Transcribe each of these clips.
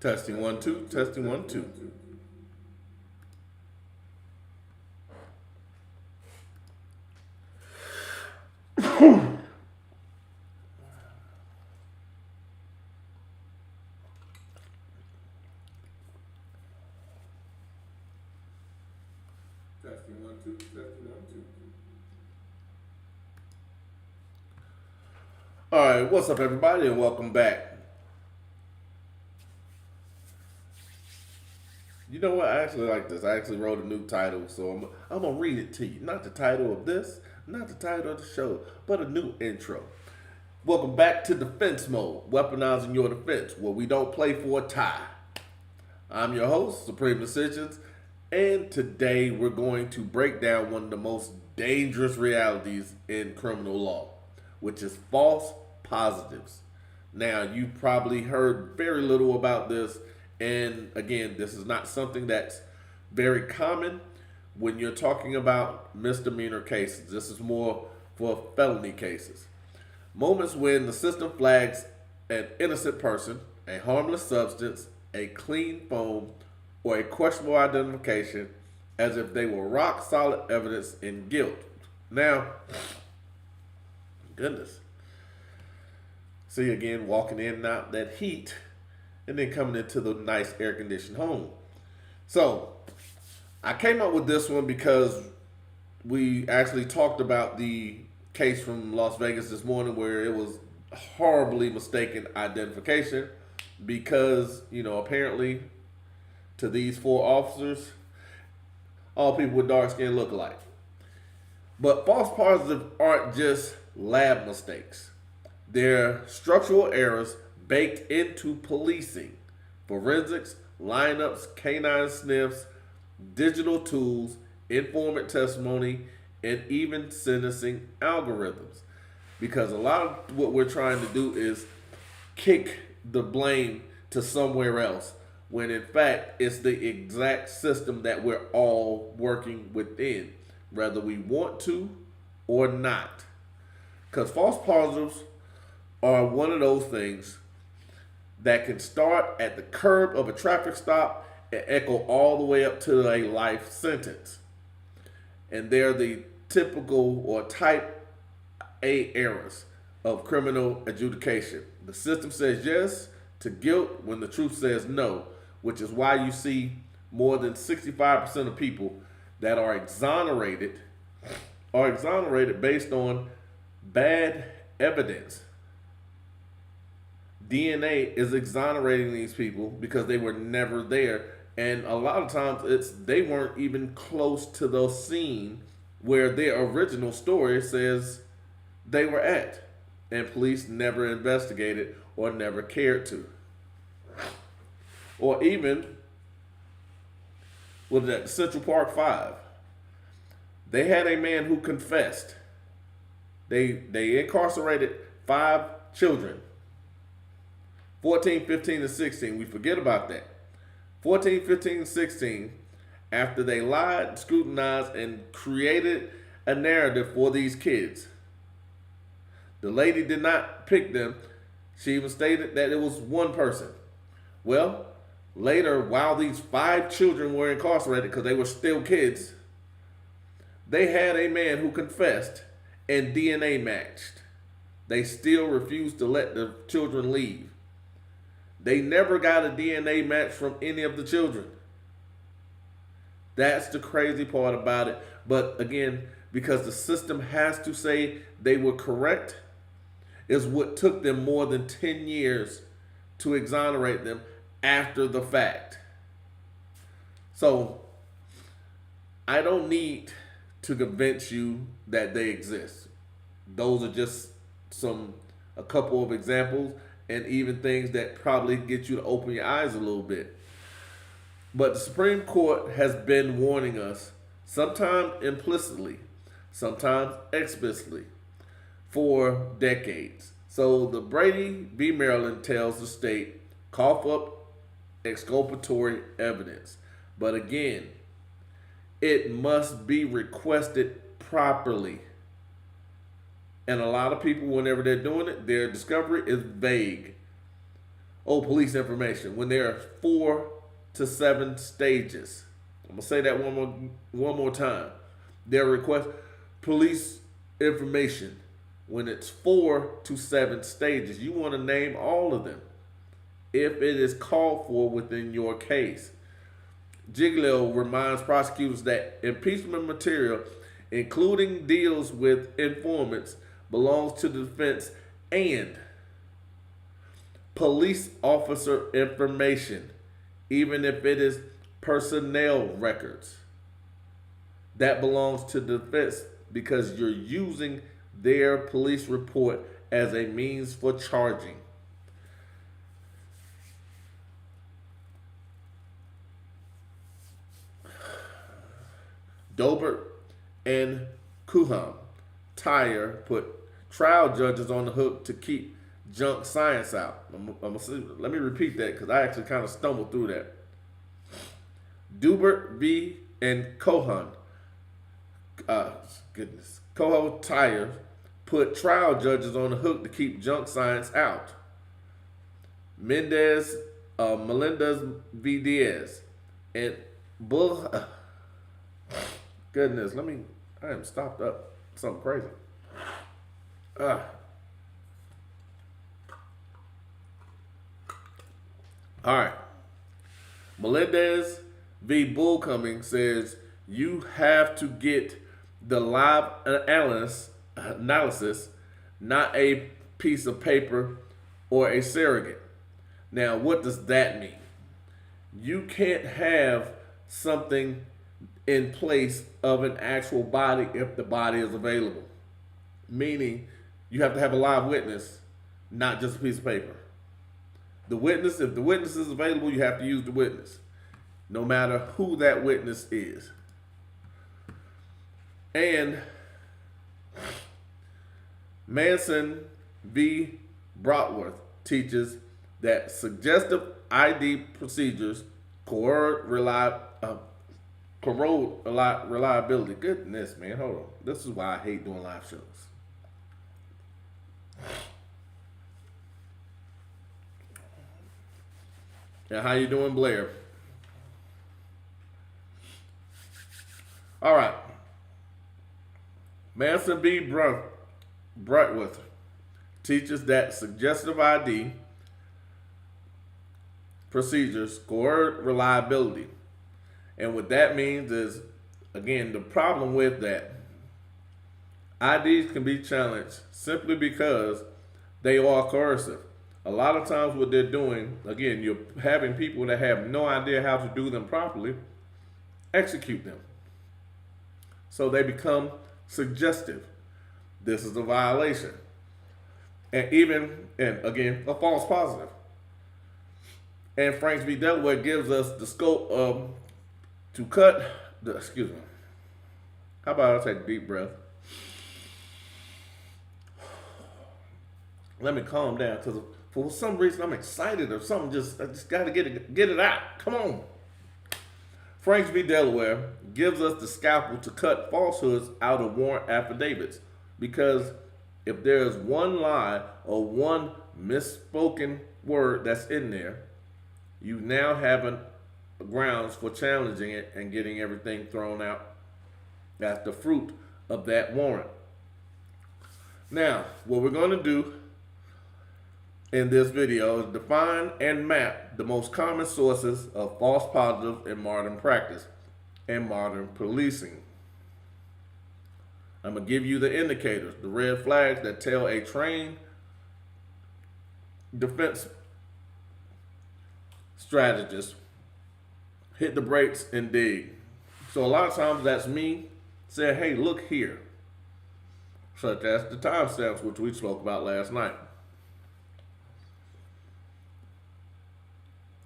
Testing 1 2, testing 1 2. Testing 1 2, testing 1 2. All right, what's up, everybody, and welcome back. You know what? I actually like this. I actually wrote a new title, so I'm gonna read it to you. Not the title of this, not the title of the show, but a new intro. Welcome back to Defense Mode, weaponizing your defense, where we don't play for a tie. I'm your host, SupremeDecisions, and today we're going to break down one of the most dangerous realities in criminal law, which is false positives. Now, you probably heard very little about this, and again, this is not something that's very common when you're talking about misdemeanor cases. This is more for felony cases. Moments when the system flags an innocent person, a harmless substance, a clean phone, or a questionable identification as if they were rock solid evidence in guilt. Now, goodness. See, again, walking in and out that heat and then coming into the nice air conditioned home. So, I came up with this one because we actually talked about the case from Las Vegas this morning where it was horribly mistaken identification because, apparently to these four officers, all people with dark skin look alike. But false positives aren't just lab mistakes. They're structural errors baked into policing, forensics, lineups, canine sniffs, digital tools, informant testimony, and even sentencing algorithms. Because a lot of what we're trying to do is kick the blame to somewhere else, when in fact it's the exact system that we're all working within, whether we want to or not. Because false positives are one of those things that can start at the curb of a traffic stop and echo all the way up to a life sentence. And they're the typical or type A errors of criminal adjudication. The system says yes to guilt when the truth says no, which is why you see more than 65% of people that are exonerated based on bad evidence. DNA is exonerating these people because they were never there. And a lot of times they weren't even close to the scene where their original story says they were at. And police never investigated or never cared to. Or even with that Central Park 5. They had a man who confessed. They incarcerated 5 children. 14, 15, and 16. We forget about that. 14, 15, and 16, after they lied, scrutinized, and created a narrative for these kids. The lady did not pick them. She even stated that it was one person. Well, later, while these 5 children were incarcerated because they were still kids, they had a man who confessed and DNA matched. They still refused to let the children leave. They never got a DNA match from any of the children. That's the crazy part about it. But again, because the system has to say they were correct, is what took them more than 10 years to exonerate them after the fact. So, I don't need to convince you that they exist. Those are just a couple of examples, and even things that probably get you to open your eyes a little bit. But the Supreme Court has been warning us, sometimes implicitly, sometimes explicitly, for decades. So the Brady v. Maryland tells the state, cough up exculpatory evidence. But again, it must be requested properly. And a lot of people, whenever they're doing it, their discovery is vague. police information when there are 4 to 7 stages. I'm gonna say that one more time. Their request police information when it's 4 to 7 stages. You want to name all of them if it is called for within your case. Giglio reminds prosecutors that impeachment material, including deals with informants, belongs to the defense, and police officer information, even if it is personnel records, that belongs to the defense because you're using their police report as a means for charging. Dobert and Kuham Tyre put trial judges on the hook to keep junk science out. Let me repeat that because I actually kind of stumbled through that. Dobert V. and Cohan Tyre put trial judges on the hook to keep junk science out. Melendez V. Diaz and Bull. Goodness, I am stopped up. Something crazy. All right. Melendez v. Bull Cummings says you have to get the live analysis, not a piece of paper or a surrogate. Now, what does that mean? You can't have something in place of an actual body if the body is available. Meaning, you have to have a live witness, not just a piece of paper. The witness, if the witness is available, you have to use the witness, no matter who that witness is. And Manson v. Bratworth teaches that suggestive ID procedures corrode reliability. Goodness, man, hold on. This is why I hate doing live shows. And how you doing, Blair? All right. Manson v. Bratworth teaches that suggestive ID procedures corrode reliability. And what that means is, again, the problem with that, IDs can be challenged simply because they are coercive. A lot of times what they're doing, again, you're having people that have no idea how to do them properly execute them. So they become suggestive. This is a violation. And again, a false positive. And Franks v. Delaware gives us the scope of How about I take a deep breath? Let me calm down because for some reason I'm excited or something. I just got to get it out. Come on. Franks v. Delaware gives us the scalpel to cut falsehoods out of warrant affidavits, because if there's one lie or one misspoken word that's in there, you now have grounds for challenging it and getting everything thrown out. That's the fruit of that warrant. Now, what we're going to do in this video is define and map the most common sources of false positives in modern practice and modern policing. I'm going to give you the indicators, the red flags that tell a trained defense strategist, hit the brakes and dig. So a lot of times that's me saying, hey, look here. Such as the timestamps, which we spoke about last night.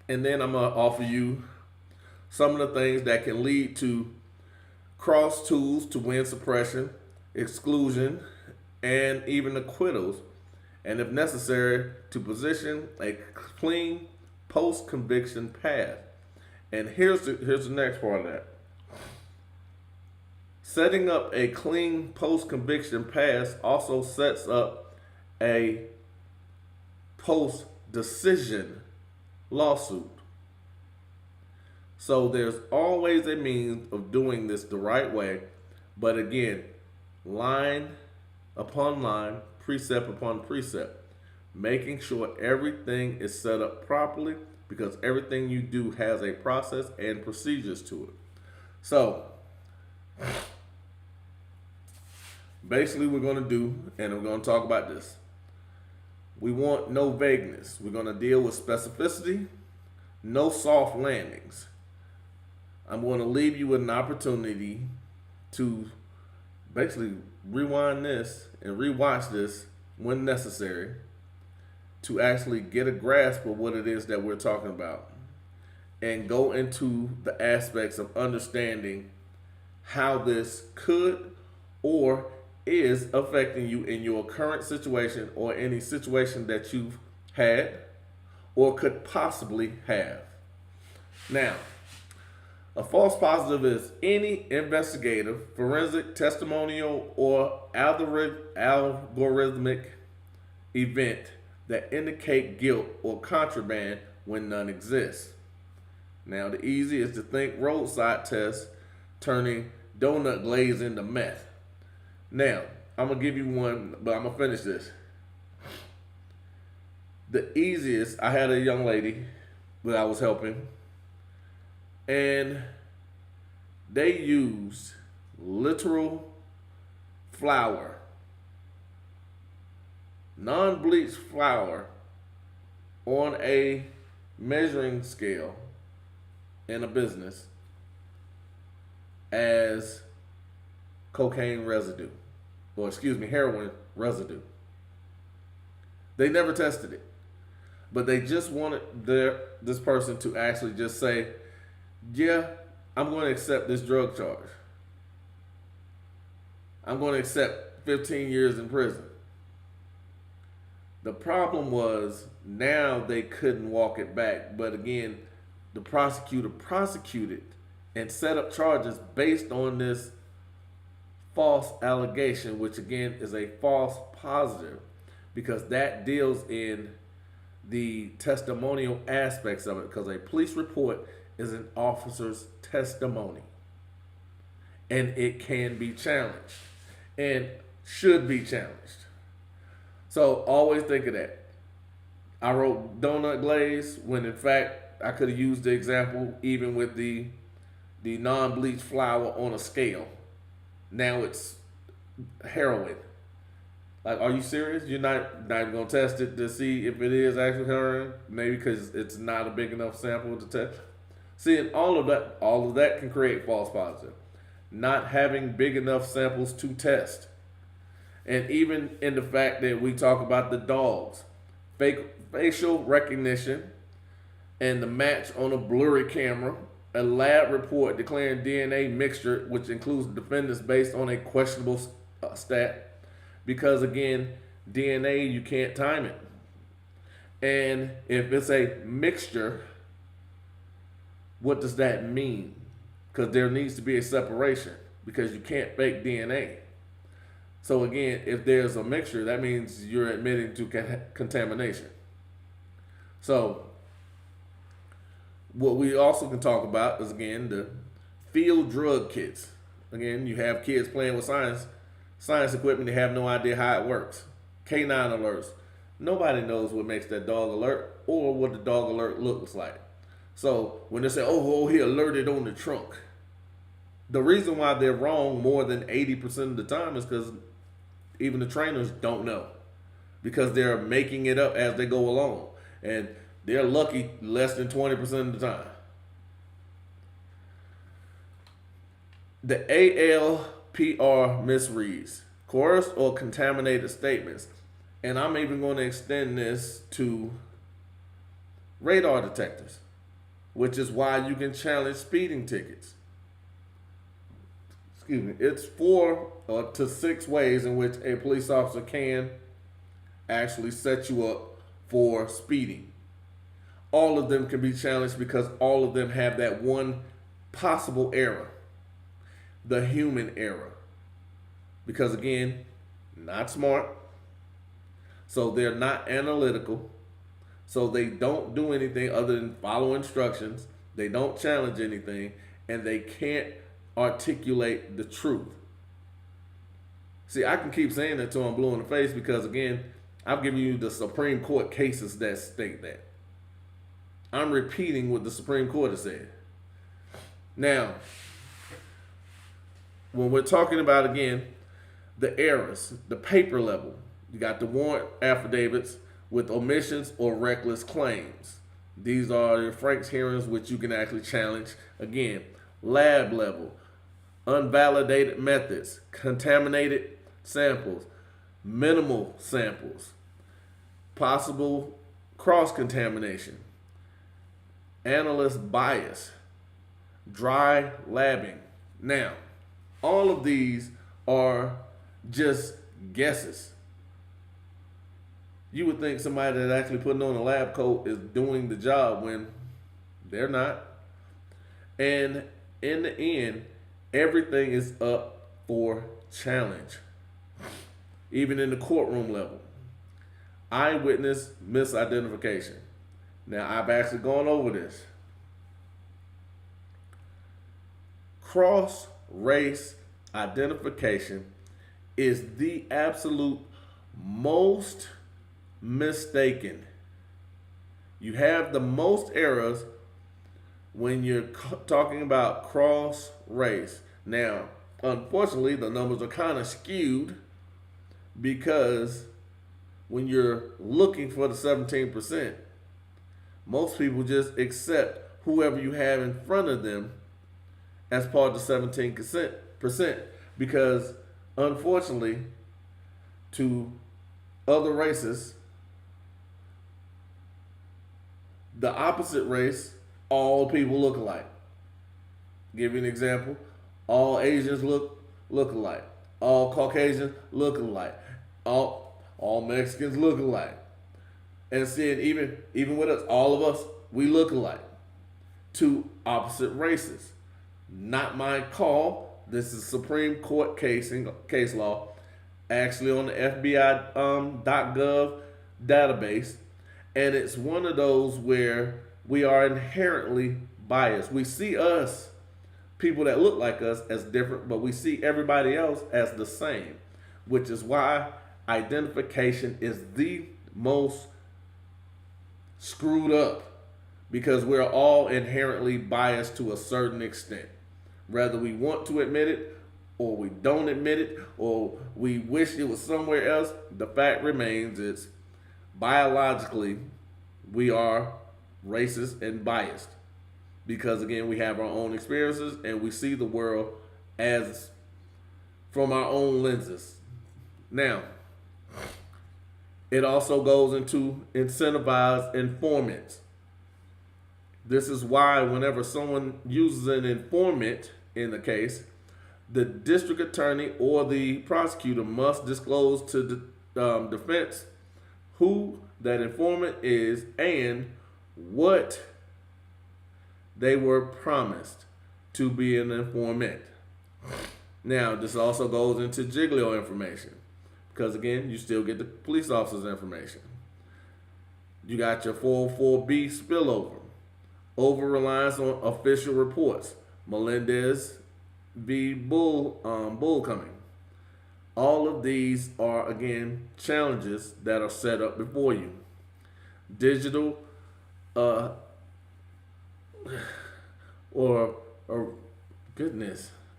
And then I'm going to offer you some of the things that can lead to cross tools to win suppression, exclusion, and even acquittals, and if necessary, to position a clean post-conviction path. And here's the next part of that. Setting up a clean post-conviction path also sets up a post-decision lawsuit. So there's always a means of doing this the right way, but again, line upon line, precept upon precept, making sure everything is set up properly because everything you do has a process and procedures to it. So basically we're going to do, and we're going to talk about this. We want no vagueness. We're going to deal with specificity, no soft landings. I'm going to leave you with an opportunity to basically rewind this and rewatch this when necessary to actually get a grasp of what it is that we're talking about and go into the aspects of understanding how this could or is affecting you in your current situation or any situation that you've had or could possibly have. Now, a false positive is any investigative, forensic, testimonial, or algorithmic event that indicate guilt or contraband when none exists. Now, the easy is to think roadside test turning donut glaze into meth. Now, I'm going to give you one, but I'm going to finish this. The easiest, I had a young lady that I was helping, and they used literal flour, non-bleached flour, on a measuring scale in a business as cocaine residue, or excuse me, heroin residue. They never tested it, but they just wanted this person to actually just say, yeah, I'm going to accept this drug charge. I'm going to accept 15 years in prison. The problem was now they couldn't walk it back. But again, the prosecutor prosecuted and set up charges based on this false allegation, which again is a false positive because that deals in the testimonial aspects of it, because a police report is an officer's testimony and it can be challenged and should be challenged. So always think of that. I wrote donut glaze when in fact I could have used the example even with the non-bleached flour on a scale. Now it's heroin. Like, are you serious? You're not even gonna test it to see if it is actually heroin? Maybe because it's not a big enough sample to test. See, and all of that can create false positive. Not having big enough samples to test. And even in the fact that we talk about the dogs, facial recognition and the match on a blurry camera, a lab report declaring DNA mixture, which includes defendants based on a questionable stat. Because again, DNA, you can't time it. And if it's a mixture, what does that mean? Because there needs to be a separation because you can't fake DNA. So again, if there's a mixture, that means you're admitting to contamination. So what we also can talk about is, again, the field drug kits. Again, you have kids playing with science equipment. They have no idea how it works. Canine alerts. Nobody knows what makes that dog alert or what the dog alert looks like. So when they say, oh, he alerted on the trunk, the reason why they're wrong more than 80% of the time is because even the trainers don't know, because they're making it up as they go along. And they're lucky less than 20% of the time. The ALPR misreads, coerced or contaminated statements. And I'm even going to extend this to radar detectors, which is why you can challenge speeding tickets. Excuse me. It's 4 to 6 ways in which a police officer can actually set you up for speeding. All of them can be challenged because all of them have that one possible error, the human error. Because again, not smart, so they're not analytical, So they don't do anything other than follow instructions. They don't challenge anything, and they can't articulate the truth. See, I can keep saying that till I'm blue in the face because, again, I've given you the Supreme Court cases that state that. I'm repeating what the Supreme Court has said. Now, when we're talking about, again, the errors, the paper level, you got the warrant affidavits with omissions or reckless claims. These are your Frank's hearings, which you can actually challenge. Again, lab level, unvalidated methods, contaminated samples, minimal samples, possible cross-contamination, analyst bias, dry labbing. Now, all of these are just guesses. You would think somebody that actually putting on a lab coat is doing the job when they're not. And in the end, everything is up for challenge. Even in the courtroom level. Eyewitness misidentification. Now, I've actually gone over this. Cross-race identification is the absolute most mistaken. You have the most errors when you're talking about cross-race. Now, unfortunately, the numbers are kind of skewed because when you're looking for the 17%, most people just accept whoever you have in front of them as part of the 17%, because unfortunately, to other races, the opposite race, all people look alike. Give you an example. All Asians look alike. All Caucasians look alike. All Mexicans look alike. And seeing even with us, all of us, we look alike. Two opposite races. Not my call. This is Supreme Court case law, actually on the FBI.gov database, and it's one of those where we are inherently biased. We see us, people that look like us, as different, but we see everybody else as the same, which is why identification is the most screwed up, because we're all inherently biased to a certain extent. Whether we want to admit it, or we don't admit it, or we wish it was somewhere else, the fact remains it's biologically we are racist and biased. Because again, we have our own experiences and we see the world as from our own lenses. Now, it also goes into incentivized informants. This is why whenever someone uses an informant in the case, the district attorney or the prosecutor must disclose to the defense who that informant is and what they were promised to be an informant. Now, this also goes into Giglio information, because again, you still get the police officer's information. You got your 404B spillover, over-reliance on official reports, Melendez v. Bull coming. All of these are, again, challenges that are set up before you. Digital or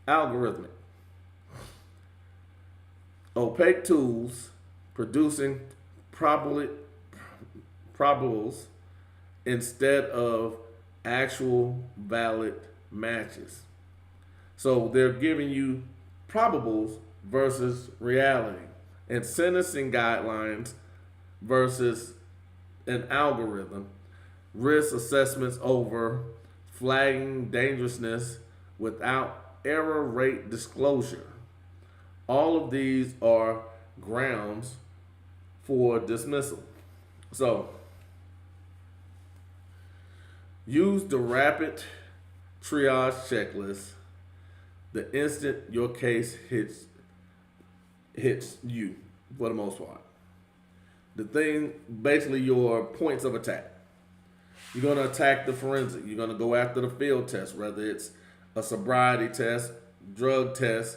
algorithmic. Opaque tools producing probables instead of actual valid matches. So they're giving you probables versus reality, and sentencing guidelines versus an algorithm, risk assessments over flagging dangerousness without error rate disclosure. All of these are grounds for dismissal. So use the rapid triage checklist the instant your case hits you, for the most part. the thing, basically your points of attack. You're going to attack the forensic. You're going to go after the field test, whether it's a sobriety test, drug test,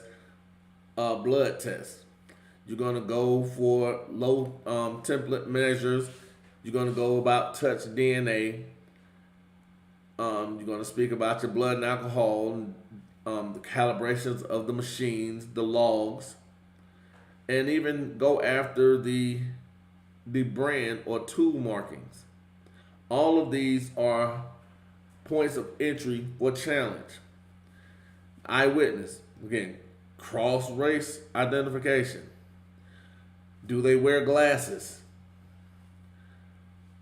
blood test. You're going to go for low template measures. You're going to go about touch DNA. You're going to speak about your blood and alcohol, the calibrations of the machines, the logs, and even go after the brand or tool markings. All of these are points of entry for challenge. Eyewitness, again, cross race identification. Do they wear glasses?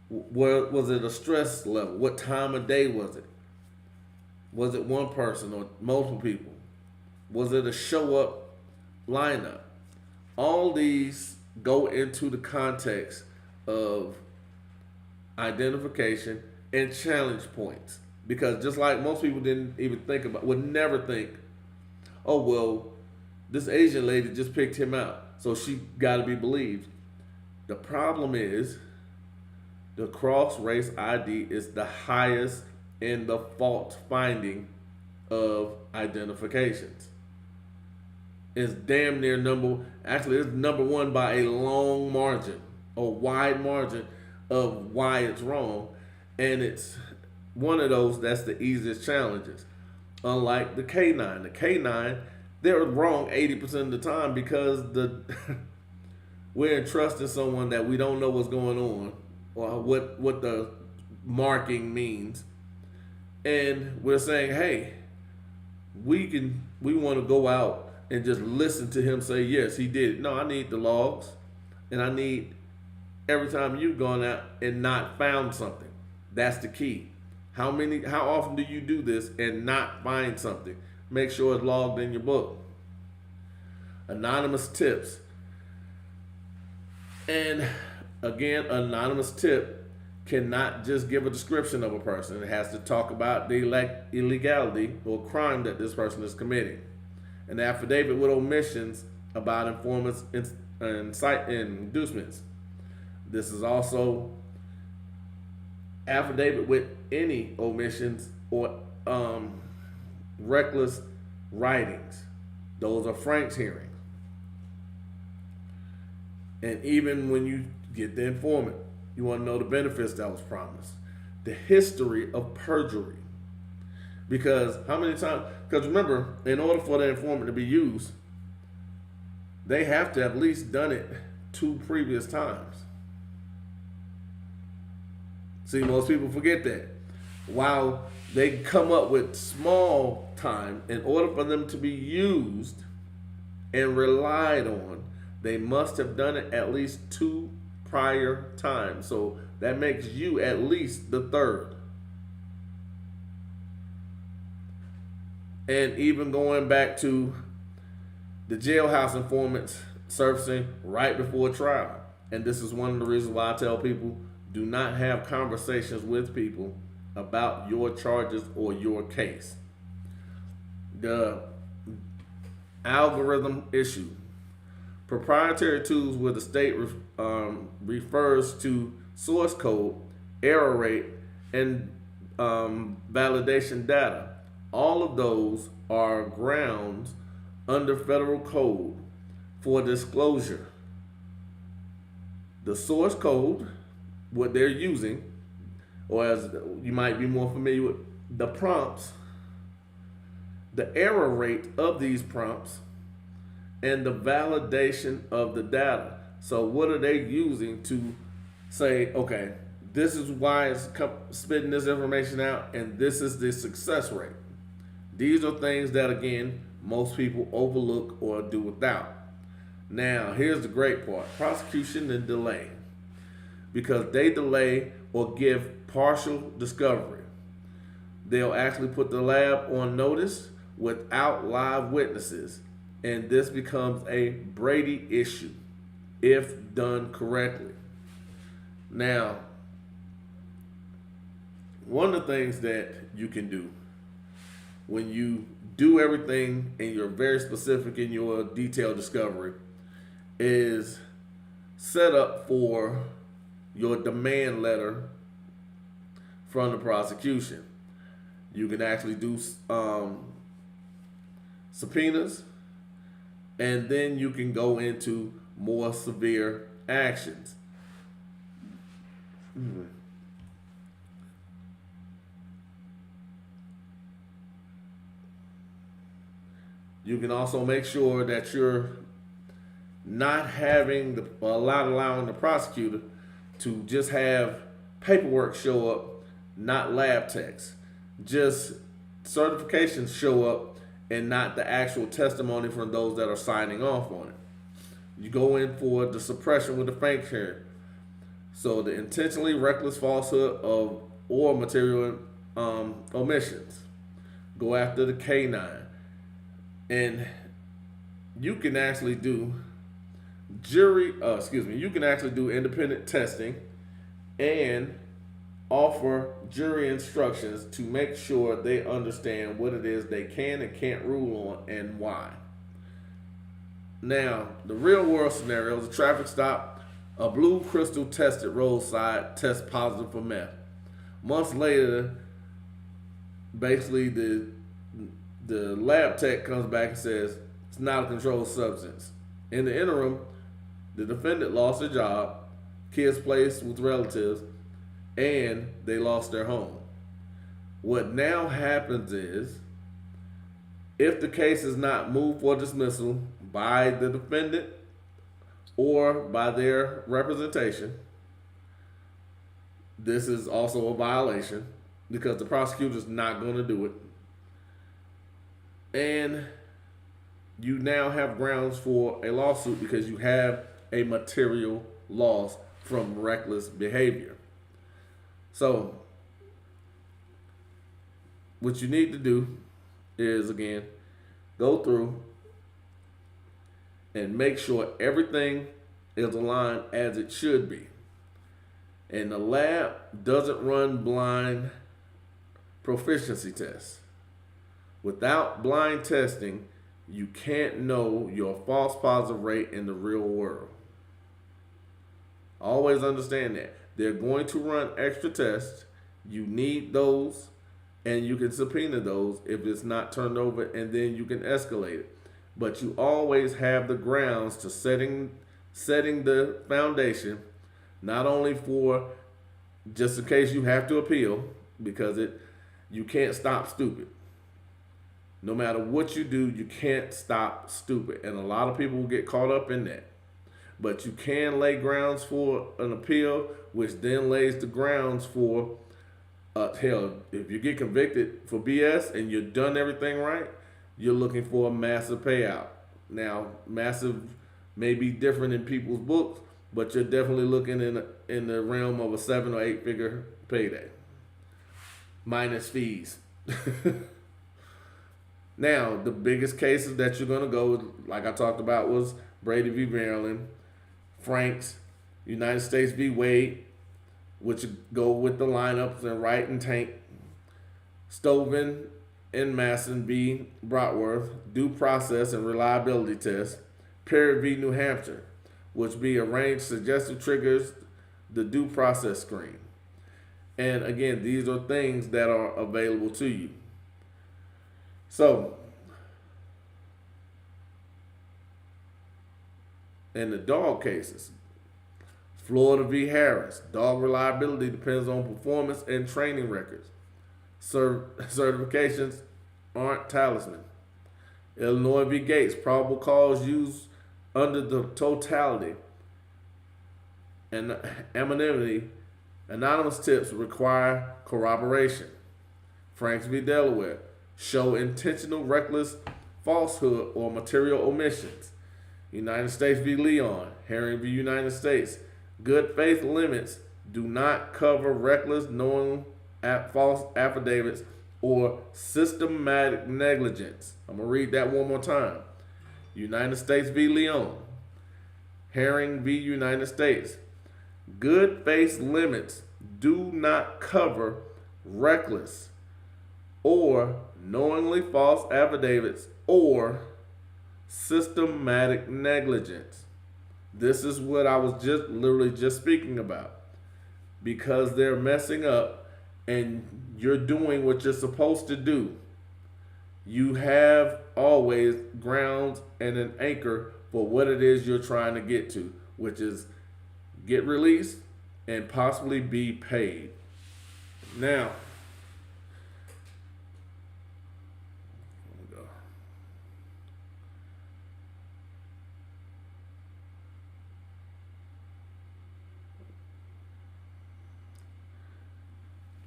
Was it a stress level? What time of day was it? Was it one person or multiple people? Was it a show up lineup? All these go into the context of identification and challenge points. Because just like most people didn't even think about, would never think, oh, well, this Asian lady just picked him out, so she got to be believed. The problem is the cross-race ID is the highest in the fault finding of identifications. It's damn near it's number one by a long margin, a wide margin of why it's wrong. And it's one of those that's the easiest challenges. Unlike the K9. The K9, they're wrong 80% of the time because we're entrusting someone that we don't know what's going on or what the marking means. And we're saying, hey, we want to go out and just listen to him say, yes, he did it. No, I need the logs, and I need every time you've gone out and not found something. That's the key. How often do you do this and not find something? Make sure it's logged in your book. Anonymous tips. And again, anonymous tip cannot just give a description of a person. It has to talk about the illegality or crime that this person is committing. An affidavit with omissions about informants and inducements. This is also affidavit with any omissions or reckless writings. Those are Frank's hearings. And even when you get the informant, you want to know the benefits that was promised. The history of perjury. Because because remember, in order for the informant to be used, they have to have at least done it 2 previous times. See, most people forget that. While they come up with small time, in order for them to be used and relied on, they must have done it at least 2 prior times. So that makes you at least the 3rd. And even going back to the jailhouse informants surfacing right before trial. And this is one of the reasons why I tell people, do not have conversations with people about your charges or your case. The algorithm issue. Proprietary tools where the state refers to source code, error rate, and validation data. All of those are grounds under federal code for disclosure. The source code, what they're using, or as you might be more familiar with, the prompts, the error rate of these prompts, and the validation of the data. So what are they using to say, okay, this is why it's spitting this information out, and this is the success rate. These are things that, again, most people overlook or do without. Now, here's the great part. Prosecution and delay. Because they delay or give partial discovery. They'll actually put the lab on notice without live witnesses. And this becomes a Brady issue if done correctly. Now, one of the things that you can do when you do everything and you're very specific in your detailed discovery is set up for your demand letter from the prosecution. You can actually do subpoenas, and then you can go into more severe actions. You can also make sure that you're not allowing the prosecutor to just have paperwork show up, not lab techs. Just certifications show up and not the actual testimony from those that are signing off on it. You go in for the suppression with the fake hearing. So the intentionally reckless falsehood of or material omissions. Go after the K9. And you can actually do you can actually do independent testing and offer jury instructions to make sure they understand what it is they can and can't rule on and why. Now, the real world scenario is a traffic stop. A blue crystal tested roadside tests positive for meth. Months later, basically the lab tech comes back and says it's not a controlled substance. In the interim, the defendant lost their job, kids placed with relatives, and they lost their home. What now happens is, if the case is not moved for dismissal by the defendant or by their representation, this is also a violation because the prosecutor is not going to do it. And you now have grounds for a lawsuit because you have a material loss from reckless behavior. So, what you need to do is, again, go through and make sure everything is aligned as it should be. And the lab doesn't run blind proficiency tests. Without blind testing, you can't know your false positive rate in the real world. Always understand that. They're going to run extra tests. You need those, and you can subpoena those if it's not turned over, and then you can escalate it. But you always have the grounds to setting the foundation, not only for just in case you have to appeal, because you can't stop stupid. No matter what you do, you can't stop stupid. And a lot of people will get caught up in that. But you can lay grounds for an appeal, which then lays the grounds for, if you get convicted for BS and you've done everything right, you're looking for a massive payout. Now, massive may be different in people's books, but you're definitely looking in the realm of a 7 or 8 figure payday, minus fees. Now, the biggest cases that you're going to go with, like I talked about, was Brady v. Maryland, Franks, United States v. Wade, which go with the lineups and Wright and Tank, Stoven and Masson v. Bratworth, due process and reliability test, Perry v. New Hampshire, which be arranged suggestive triggers the due process screen. And again, these are things that are available to you. So, in the dog cases, Florida v. Harris, dog reliability depends on performance and training records. Certifications aren't talisman. Illinois v. Gates, probable cause used under the totality and anonymity. Anonymous tips require corroboration. Franks v. Delaware, show intentional reckless falsehood or material omissions. United States v. Leon, Herring v. United States, good faith limits do not cover reckless, knowing false affidavits or systematic negligence. I'm going to read that one more time. United States v. Leon, Herring v. United States, good faith limits do not cover reckless or knowingly false affidavits or systematic negligence. This is what I was just literally just speaking about. Because they're messing up and you're doing what you're supposed to do, you have always grounds and an anchor for what it is you're trying to get to, which is get released and possibly be paid. Now,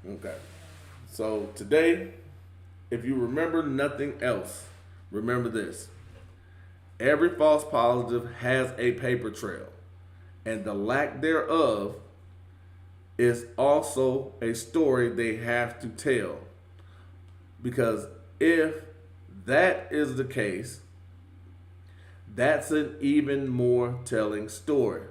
okay. So today, if you remember nothing else, remember this. Every false positive has a paper trail, and the lack thereof is also a story they have to tell. Because if that is the case, that's an even more telling story.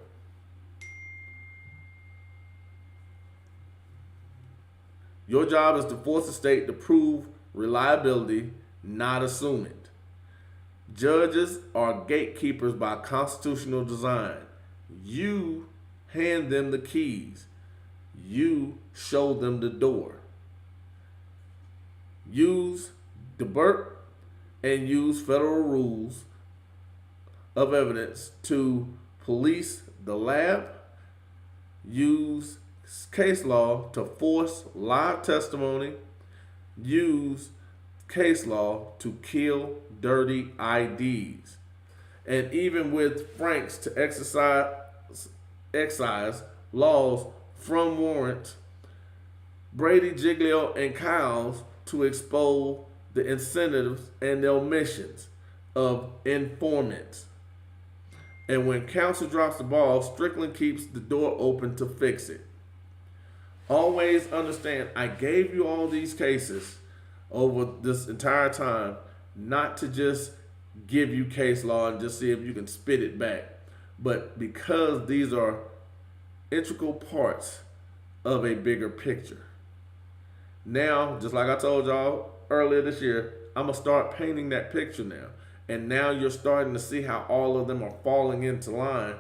Your job is to force the state to prove reliability, not assume it. Judges are gatekeepers by constitutional design. You hand them the keys. You show them the door. Use the BERT and use federal rules of evidence to police the lab. Use case law to force live testimony. Use case law to kill dirty IDs. And even with Franks to excise laws from warrants, Brady, Giglio, and Kyles to expose the incentives and the omissions of informants. And when counsel drops the ball, Strickland keeps the door open to fix it. Always understand, I gave you all these cases over this entire time, not to just give you case law and just see if you can spit it back, but because these are integral parts of a bigger picture. Now, just like I told y'all earlier this year, I'm going to start painting that picture now. And now you're starting to see how all of them are falling into line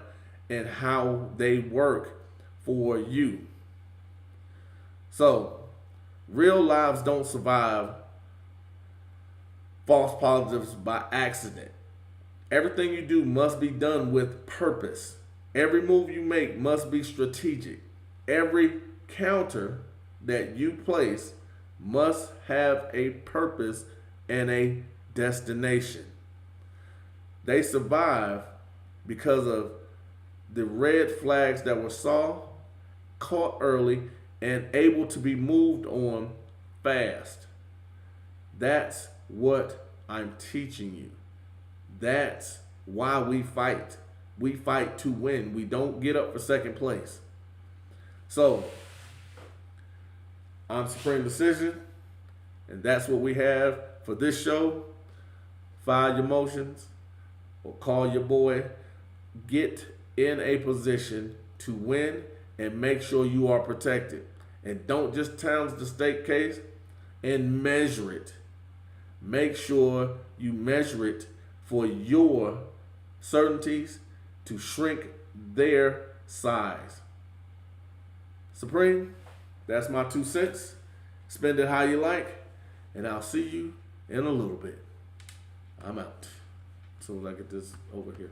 and how they work for you. So, real lives don't survive false positives by accident. Everything you do must be done with purpose. Every move you make must be strategic. Every counter that you place must have a purpose and a destination. They survive because of the red flags that were saw, caught early, and able to be moved on fast. That's what I'm teaching you. That's why we fight. We fight to win. We don't get up for second place. So, I'm Supreme Decision, and that's what we have for this show. File your motions or call your boy. Get in a position to win and make sure you are protected. And don't just challenge the state case, and measure it. Make sure you measure it for your certainties to shrink their size. Supreme, that's my 2 cents. Spend it how you like, and I'll see you in a little bit. I'm out. As soon as I get this over here.